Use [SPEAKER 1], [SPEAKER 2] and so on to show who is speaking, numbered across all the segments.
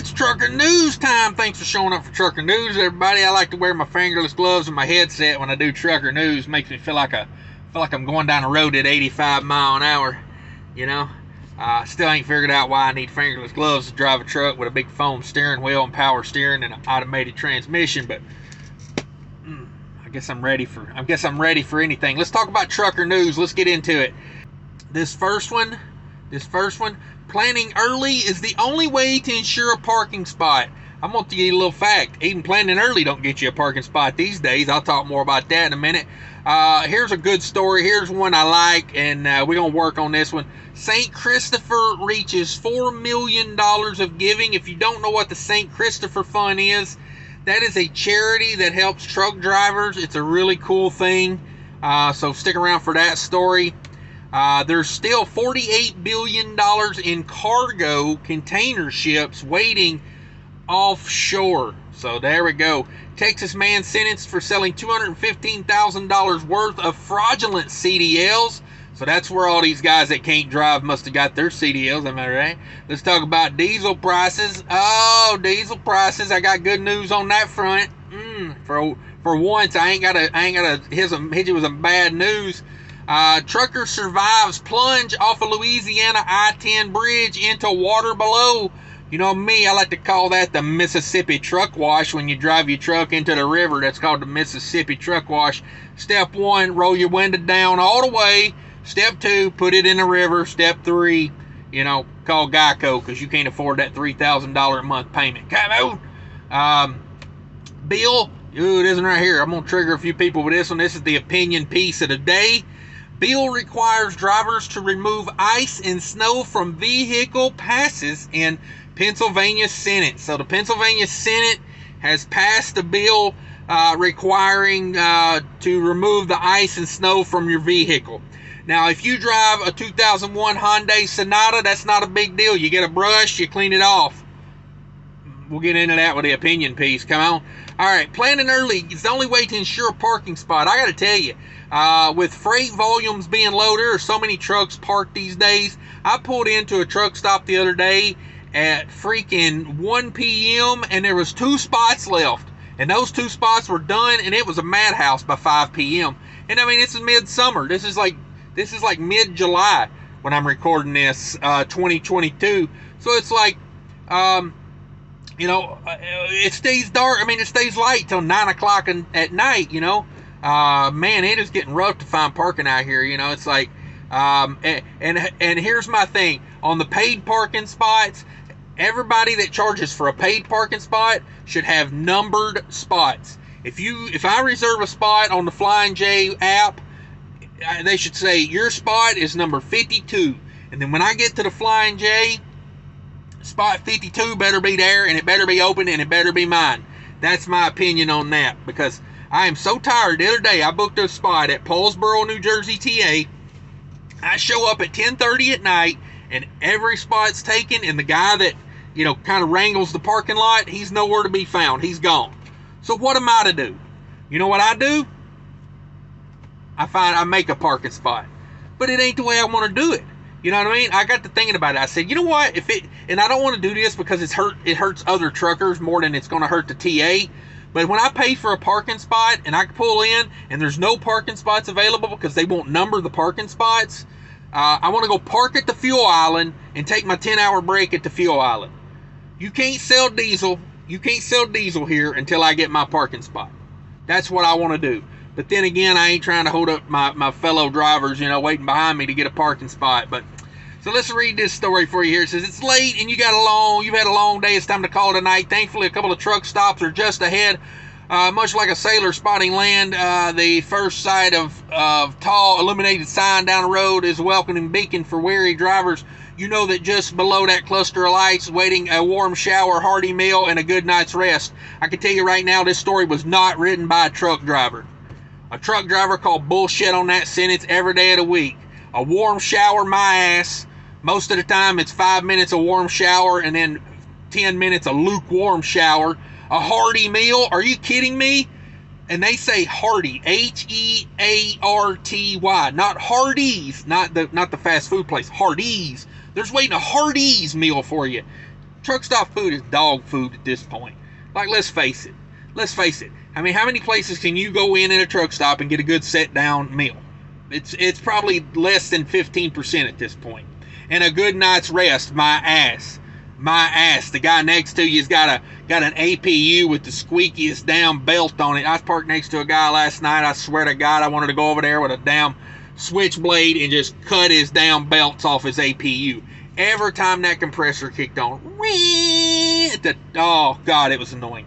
[SPEAKER 1] It's trucker news time. Thanks for showing up for trucker news, everybody. I like to wear my fingerless gloves and my headset when I do trucker news. Makes me feel like I'm going down the road at 85 miles an hour. You know, still ain't figured out why I need fingerless gloves to drive a truck with a big foam steering wheel and power steering and an automated transmission. But I guess I'm ready for anything. Let's talk about trucker news. Let's get into it. This first one. Planning early is the only way to ensure a parking spot. I'm going to give you a little fact. Even planning early don't get you a parking spot these days. I'll talk more about that in a minute. Here's a good story. Here's one I like, and we're going to work on this one. St. Christopher reaches $4 million of giving. If you don't know what the St. Christopher Fund is, that is a charity that helps truck drivers. It's a really cool thing. So stick around for that story. There's still $48 billion in cargo container ships waiting offshore. So there we go. Texas man sentenced for selling $215,000 worth of fraudulent CDLs. So that's where all these guys that can't drive must have got their CDLs, am I right? Let's talk about diesel prices. Oh, diesel prices. I got good news on that front. For once, I ain't gotta hit you with some bad news. Trucker survives plunge off a Louisiana I-10 bridge into water below. You know me, I like to call that the Mississippi truck wash. When you drive your truck into the river, that's called the Mississippi truck wash. Step 1, roll your window down all the way. Step 2, put it in the river. Step 3, call Geico, because you can't afford that $3,000 a month payment. Come on. Bill, it isn't right here. I'm going to trigger a few people with this one. This is the opinion piece of the day. Bill requires drivers to remove ice and snow from vehicle passes in Pennsylvania Senate. So the Pennsylvania Senate has passed a bill requiring to remove the ice and snow from your vehicle. Now, if you drive a 2001 Hyundai Sonata, that's not a big deal. You get a brush, you clean it off. We'll get into that with the opinion piece. Come on. All right, planning early is the only way to ensure a parking spot. I got to tell you, with freight volumes being low, there are so many trucks parked these days. I pulled into a truck stop the other day at freaking 1 p.m. and there was 2 spots left. And those 2 spots were done, and it was a madhouse by 5 p.m. And I mean, this is midsummer. This is like mid-July when I'm recording this, 2022. So it's like, it stays dark. I mean, it stays light till 9 o'clock at night, man, it is getting rough to find parking out here. It's like, and here's my thing on the paid parking spots. Everybody that charges for a paid parking spot should have numbered spots. If I reserve a spot on the Flying J app, they should say your spot is number 52, and then when I get to the Flying J, spot 52 better be there, and it better be open, and it better be mine. That's my opinion on that, because I am so tired. The other day, I booked a spot at Paulsboro, New Jersey, TA. I show up at 10:30 at night, and every spot's taken, and the guy that, kind of wrangles the parking lot, he's nowhere to be found. He's gone. So what am I to do? You know what I do? I make a parking spot. But it ain't the way I want to do it. You know what I mean? I got to thinking about it. I said, you know what? And I don't want to do this because it hurts other truckers more than it's going to hurt the TA. But when I pay for a parking spot and I pull in and there's no parking spots available because they won't number the parking spots, I want to go park at the fuel island and take my 10-hour break at the fuel island. You can't sell diesel. You can't sell diesel here until I get my parking spot. That's what I want to do. But then again, I ain't trying to hold up my fellow drivers, waiting behind me to get a parking spot. But so let's read this story for you here. It says, it's late and you've had a long day. It's time to call it a night. Thankfully, a couple of truck stops are just ahead. Much like a sailor spotting land, the first sight of tall illuminated sign down the road is a welcoming beacon for weary drivers. You know that just below that cluster of lights, waiting a warm shower, hearty meal, and a good night's rest. I can tell you right now, this story was not written by a truck driver. A truck driver called bullshit on that sentence every day of the week. A warm shower, my ass. Most of the time, it's 5 minutes of warm shower and then 10 minutes of lukewarm shower. A hearty meal? Are you kidding me? And they say hearty, H-E-A-R-T-Y, not Hardee's, not the fast food place, Hardee's. There's waiting a Hardee's meal for you. truck stop food is dog food at this point. Like, let's face it. Let's face it. I mean, how many places can you go in a truck stop and get a good set down meal? It's probably less than 15% at this point. And a good night's rest, my ass. My ass. The guy next to you's got an APU with the squeakiest damn belt on it. I was parked next to a guy last night. I swear to God, I wanted to go over there with a damn switchblade and just cut his damn belts off his APU. Every time that compressor kicked on, oh God, it was annoying.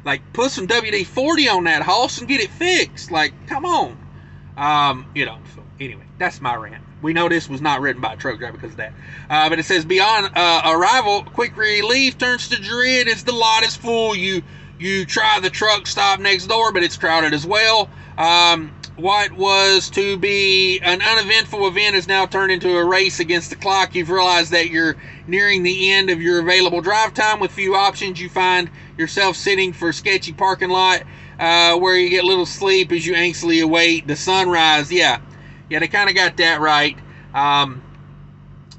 [SPEAKER 1] Like, put some WD-40 on that hoss and get it fixed. Like, come on. So anyway, that's my rant. We know this was not written by a truck driver because of that. But it says, beyond arrival, quick relief turns to dread as the lot is full. You try the truck stop next door, but it's crowded as well. What was to be an uneventful event is now turned into a race against the clock. You've realized that you're nearing the end of your available drive time. With few options, you find yourself sitting for a sketchy parking lot where you get little sleep as you anxiously await the sunrise. Yeah, they kind of got that right. I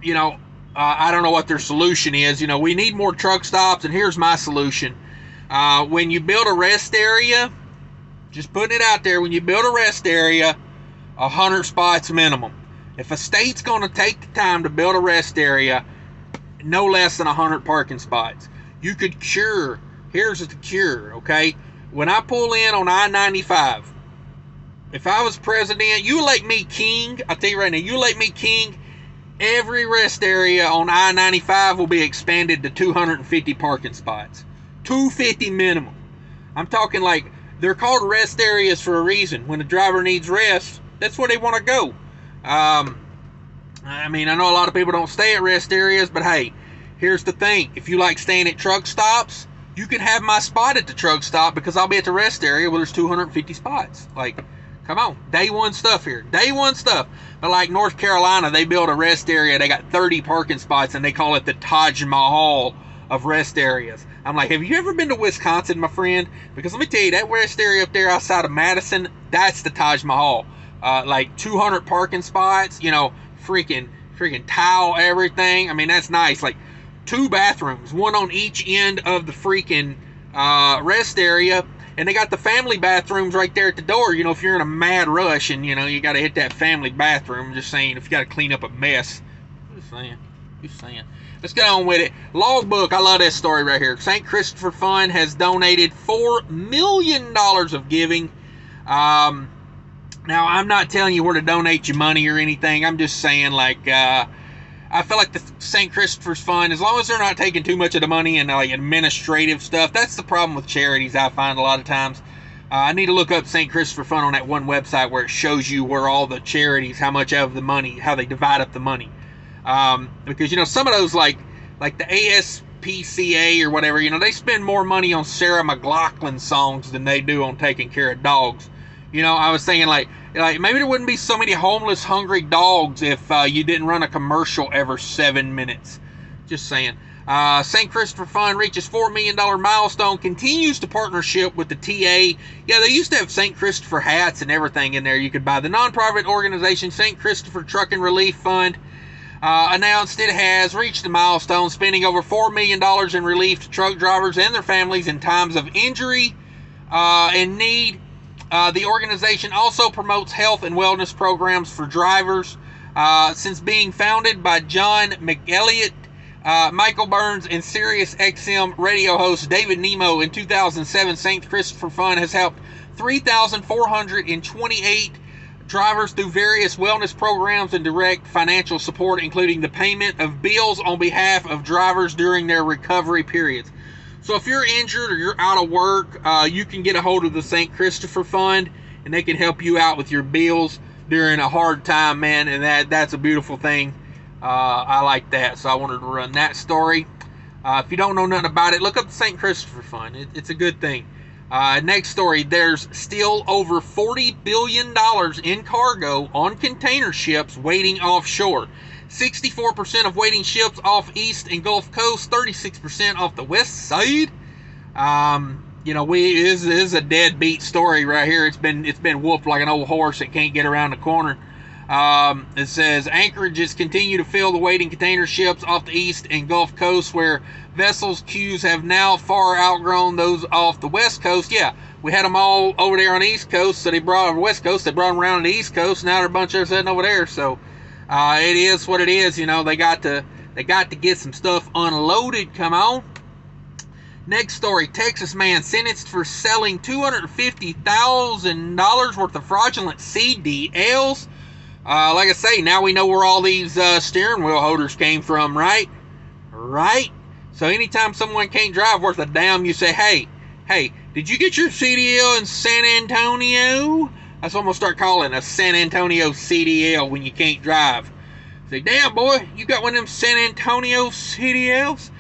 [SPEAKER 1] don't know what their solution is. We need more truck stops, and here's my solution. When you build a rest area, just putting it out there, when you build a rest area, 100 spots minimum. If a state's going to take the time to build a rest area, no less than 100 parking spots. You could cure. Here's the cure, okay? When I pull in on I-95, if I was president, you elect me king. I'll tell you right now, you elect me king, every rest area on I-95 will be expanded to 250 parking spots. 250 minimum. I'm talking like, they're called rest areas for a reason. When the driver needs rest, that's where they want to go. I know a lot of people don't stay at rest areas, but hey, here's the thing. If you like staying at truck stops, you can have my spot at the truck stop because I'll be at the rest area where there's 250 spots. Like, come on. Day one stuff here. Day one stuff. But like North Carolina, they built a rest area. They got 30 parking spots, and they call it the Taj Mahal of rest areas. I'm like, have you ever been to Wisconsin, my friend? Because let me tell you, that rest area up there outside of Madison, that's the Taj Mahal. Like 200 parking spots, freaking tile, everything. I mean, that's nice. Like 2 bathrooms, one on each end of the freaking rest area. And they got the family bathrooms right there at the door. If you're in a mad rush and, you got to hit that family bathroom. I'm just saying, if you got to clean up a mess. Just saying. Let's get on with it. Logbook, I love this story right here. St. Christopher Fund has donated $4 million of giving. Now, I'm not telling you where to donate your money or anything. I'm just saying, I feel like the St. Christopher's Fund, as long as they're not taking too much of the money and like administrative stuff, that's the problem with charities I find a lot of times. I need to look up St. Christopher Fund on that one website where it shows you where all the charities, how much of the money, how they divide up the money. Because, some of those, like the ASPCA or whatever, they spend more money on Sarah McLachlan songs than they do on taking care of dogs. I was thinking, like maybe there wouldn't be so many homeless, hungry dogs if you didn't run a commercial every 7 minutes. Just saying. St. Christopher Fund reaches $4 million milestone, continues to partnership with the TA. Yeah, they used to have St. Christopher hats and everything in there you could buy. The nonprofit organization St. Christopher Trucking Relief Fund announced it has reached the milestone, spending over $4 million in relief to truck drivers and their families in times of injury and need. The organization also promotes health and wellness programs for drivers. Since being founded by John McElliott, Michael Burns, and Sirius XM radio host David Nemo in 2007, St. Christopher Fund has helped 3,428 drivers through various wellness programs and direct financial support, including the payment of bills on behalf of drivers during their recovery periods. So if you're injured or you're out of work, you can get a hold of the St. Christopher Fund, and they can help you out with your bills during a hard time, man, and that's a beautiful thing. I like that, so I wanted to run that story. If you don't know nothing about it, look up the St. Christopher Fund. It's a good thing. Next story, there's still over $40 billion in cargo on container ships waiting offshore. 64% of waiting ships off East and Gulf Coast, 36% off the West Side. This is a deadbeat story right here. It's been whooped like an old horse that can't get around the corner. It says anchorages continue to fill the waiting container ships off the east and Gulf Coast, where vessels queues have now far outgrown those off the west coast. Yeah, we had them all over there on the east coast, so they brought them west coast. They brought them around to the east coast. Now they're a bunch of sitting over there. So it is what it is. You know, they got to get some stuff unloaded. Come on. Next story, Texas man sentenced for selling $250,000 worth of fraudulent CDLs. Like I say, now we know where all these steering wheel holders came from, right? Right? So anytime someone can't drive worth a damn, you say, hey, did you get your CDL in San Antonio? That's what I'm going to start calling a San Antonio CDL when you can't drive. Say, damn, boy, you got one of them San Antonio CDLs?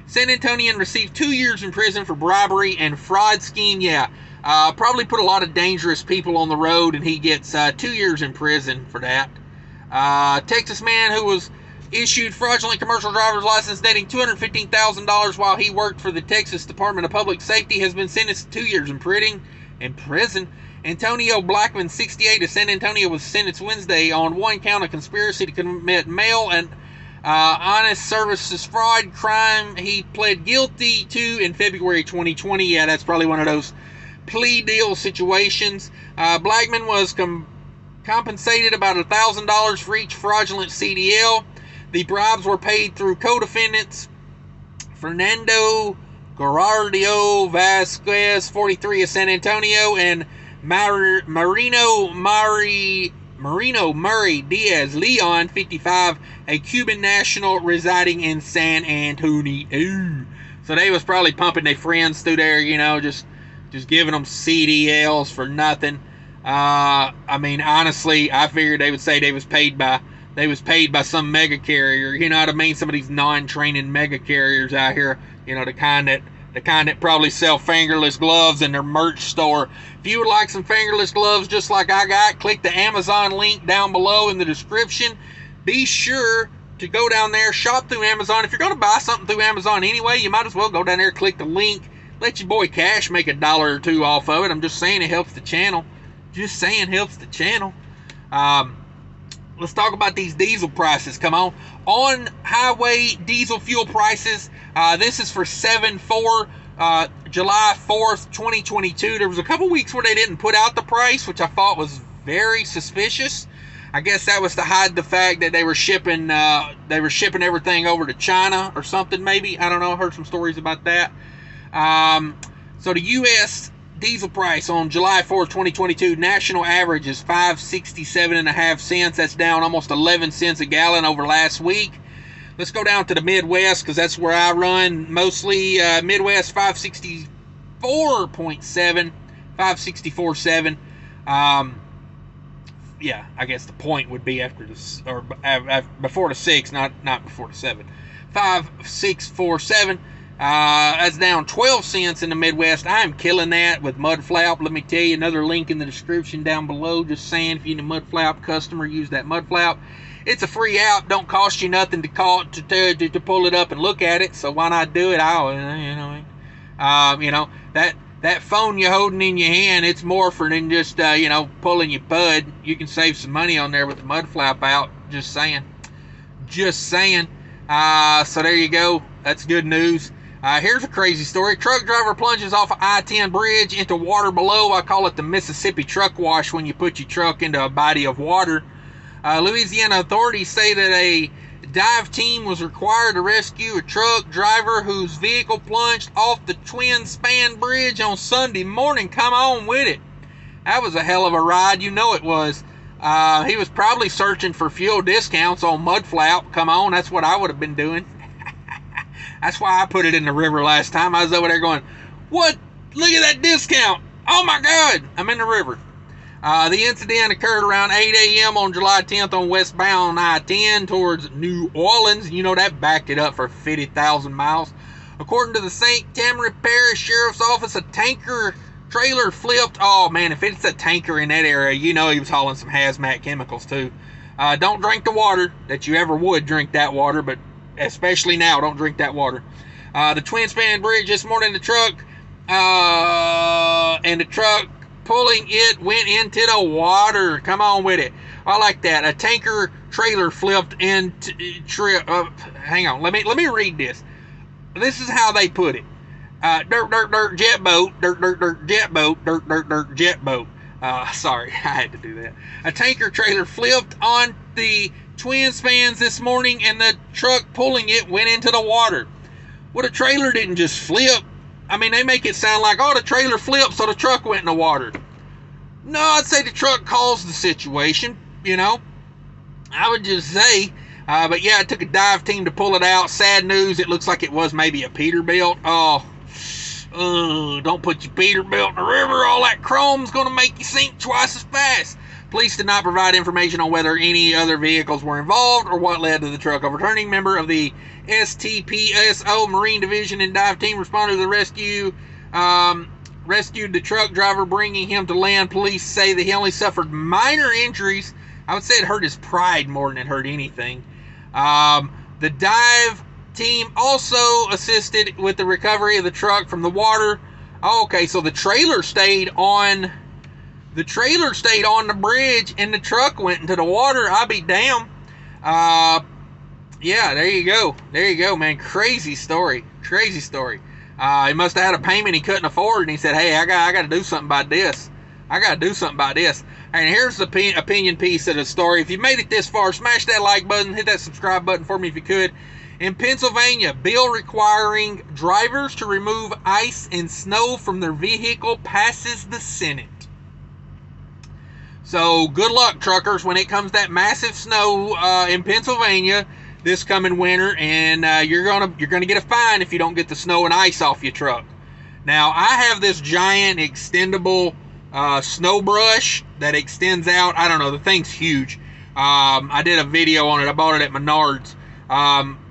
[SPEAKER 1] San Antonian received 2 years in prison for bribery and fraud scheme. Yeah, probably put a lot of dangerous people on the road, and he gets 2 years in prison for that. Texas man who was issued fraudulent commercial driver's license netting $215,000 while he worked for the Texas Department of Public Safety has been sentenced to 2 years in prison. Antonio Blackman, 68, of San Antonio, was sentenced Wednesday on one count of conspiracy to commit mail and honest services fraud crime he pled guilty to in February 2020. Yeah, that's probably one of those plea deal situations. Blackman was compensated about $1,000 for each fraudulent CDL. The bribes were paid through co-defendants Fernando Gerardo Vasquez, 43, of San Antonio, and Marino Murray Diaz Leon, 55, a Cuban national residing in San Antonio. So they was probably pumping their friends through there, you know, just giving them CDLs for nothing. I mean, honestly, I figured they would say they was paid by some mega carrier. You know what I mean? Some of these non-training mega carriers out here, you know, the kind that probably sell fingerless gloves in their merch store. If you would like some fingerless gloves just like I got, click the Amazon link down below in the description. Be sure to go down there, shop through Amazon. If you're going to buy something through Amazon anyway, you might as well go down there, click the link, let your boy Cash make $1 or $2 off of it. I'm just saying it helps the channel. Just saying helps the channel. Let's talk about these diesel prices. Come on. On highway diesel fuel prices, this is for 7/4, July 4th, 2022. There was a couple weeks where they didn't put out the price, which I thought was very suspicious. I guess that was to hide the fact that they were shipping everything over to China or something, maybe. I don't know. I heard some stories about that. So the U.S. diesel price on July 4th, 2022, national average is 5.67 cents. That's down almost 11 cents a gallon over last week. Let's go down to the Midwest, because that's where I run mostly. Midwest, 564.7, 564.7. Yeah, I guess the point would be after this, or before the 6, not before the 7. 5.647. That's down 12 cents in the Midwest. I am killing that with Mudflap. Let me tell you, another link in the description down below. Just saying, if you're a Mudflap customer, use that Mudflap. It's a free app. Don't cost you nothing to pull it up and look at it. So why not do it? That phone you're holding in your hand, it's more for than just pulling your bud. You can save some money on there with the Mudflap out. Just saying. So there you go. That's good news. Here's a crazy story. Truck driver plunges off of I-10 bridge into water below. I call it the Mississippi truck wash when you put your truck into a body of water. Louisiana authorities say that a dive team was required to rescue a truck driver whose vehicle plunged off the twin span bridge on Sunday morning. Come on with it. That was a hell of a ride. You know it was. He was probably searching for fuel discounts on Mudflap. Come on, that's what I would have been doing. That's why I put it in the river last time. I was over there going, what? Look at that discount. Oh my God, I'm in the river. The incident occurred around 8 a.m. on July 10th on westbound I-10 towards New Orleans. You know, that backed it up for 50,000 miles. According to the St. Tammany Parish Sheriff's Office, a tanker trailer flipped. Oh man, if it's a tanker in that area, you know he was hauling some hazmat chemicals too. Don't drink the water that you ever would drink that water, but especially now, don't drink that water. The twin span bridge this morning, the truck pulling it went into the water. Come on with it. I like that. A tanker trailer flipped into hang on. Let me read this. This is how they put it. Dirt jet boat. Dirt jet boat. Dirt jet boat. Sorry, I had to do that. A tanker trailer flipped on the twin spans this morning, and the truck pulling it went into the water. Well, the trailer didn't just flip. I mean, they make it sound like, oh, the trailer flipped, so the truck went in the water. No, I'd say the truck caused the situation, you know. I would just say, but yeah, it took a dive team to pull it out. Sad news, it looks like it was maybe a Peterbilt. Don't put your Peterbilt in the river. All that chrome's going to make you sink twice as fast. Police did not provide information on whether any other vehicles were involved or what led to the truck overturning. Member of the STPSO Marine Division and dive team responded to the rescue, rescued the truck driver, bringing him to land. Police say that he only suffered minor injuries. I would say it hurt his pride more than it hurt anything. The dive team also assisted with the recovery of the truck from the water. Okay, so the trailer stayed on the bridge and the truck went into the water. I'll be damned. Yeah, there you go, man. Crazy story. He must have had a payment he couldn't afford, and he said, hey, I got to do something about this. And here's the opinion piece of the story. If you made it this far, smash that like button, hit that subscribe button for me if you could. In Pennsylvania, bill requiring drivers to remove ice and snow from their vehicle passes the Senate. So good luck, truckers, when it comes to that massive snow in Pennsylvania this coming winter, and you're gonna get a fine if you don't get the snow and ice off your truck. Now, I have this giant extendable snow brush that extends out. I don't know, the thing's huge. I did a video on it. I bought it at Menards.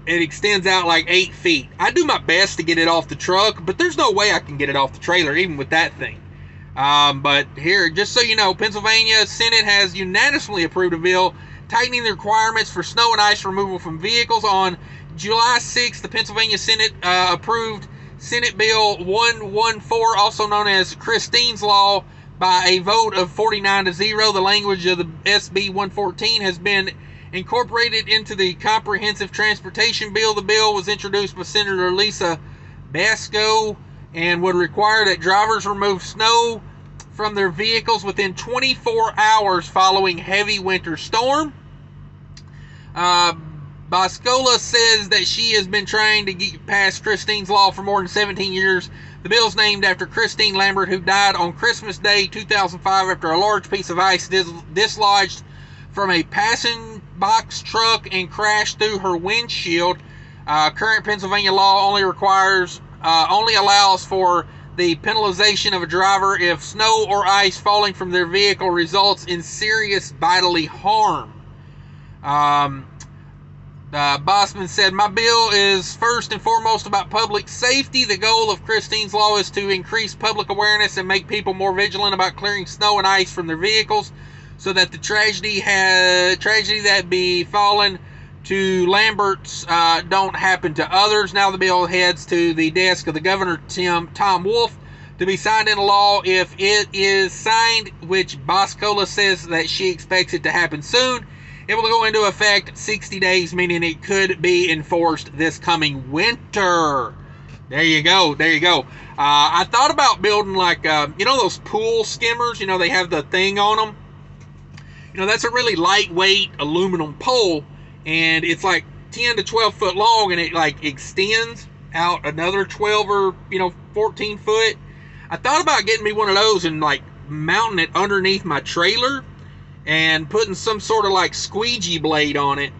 [SPEAKER 1] It extends out like 8 feet. I do my best to get it off the truck, but there's no way I can get it off the trailer, even with that thing. But here, just so you know, Pennsylvania Senate has unanimously approved a bill tightening the requirements for snow and ice removal from vehicles. On July 6th, the Pennsylvania Senate approved Senate Bill 114, also known as Christine's Law, by a vote of 49-0. The language of the SB 114 has been incorporated into the Comprehensive Transportation Bill. The bill was introduced by Senator Lisa Basco and would require that drivers remove snow from their vehicles within 24 hours following heavy winter storm. Bascola says that she has been trying to get past Christine's Law for more than 17 years. The bill is named after Christine Lambert, who died on Christmas Day 2005 after a large piece of ice dislodged from a passing box truck and crashed through her windshield. Current Pennsylvania law only allows for the penalization of a driver if snow or ice falling from their vehicle results in serious bodily harm. Bossman said, my bill is first and foremost about public safety. The goal of Christine's Law is to increase public awareness and make people more vigilant about clearing snow and ice from their vehicles so that the tragedy that befallen to Lambert's don't happen to others. Now the bill heads to the desk of the governor, Tom Wolf, to be signed into law. If it is signed, which Boscola says that she expects it to happen soon, it will go into effect 60 days, meaning it could be enforced this coming winter. There you go. I thought about building like, those pool skimmers, they have the thing on them. That's a really lightweight aluminum pole, and it's like 10 to 12 foot long, and it like extends out another 12 or 14 foot. I thought about getting me one of those and like mounting it underneath my trailer and putting some sort of like squeegee blade on it,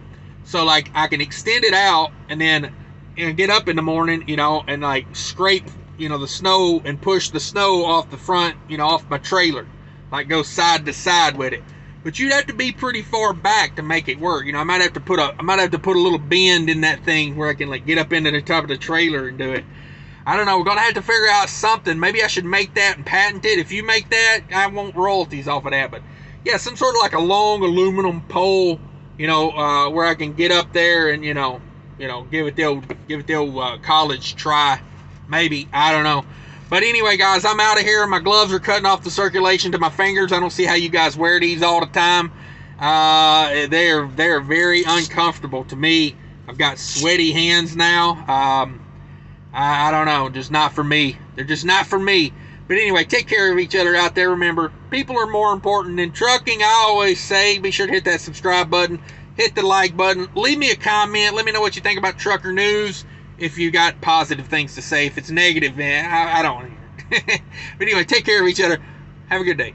[SPEAKER 1] so like I can extend it out and then get up in the morning, and like scrape the snow and push the snow off the front, off my trailer, like go side to side with it. But you'd have to be pretty far back to make it work. I might have to put a little bend in that thing where I can like get up into the top of the trailer and do it. I don't know. We're gonna have to figure out something. Maybe I should make that and patent it. If you make that, I want royalties off of that. But yeah, some sort of like a long aluminum pole, where I can get up there and give it the old college try. Maybe, I don't know. But anyway, guys, I'm out of here. My gloves are cutting off the circulation to my fingers. I don't see how you guys wear these all the time. They're very uncomfortable to me. I've got sweaty hands now. I don't know, just not for me. They're just not for me. But anyway, take care of each other out there. Remember, people are more important than trucking. I always say, be sure to hit that subscribe button, hit the like button, leave me a comment. Let me know what you think about trucker news. If you got positive things to say. If it's negative, man, I don't want to hear it. But anyway, take care of each other. Have a good day.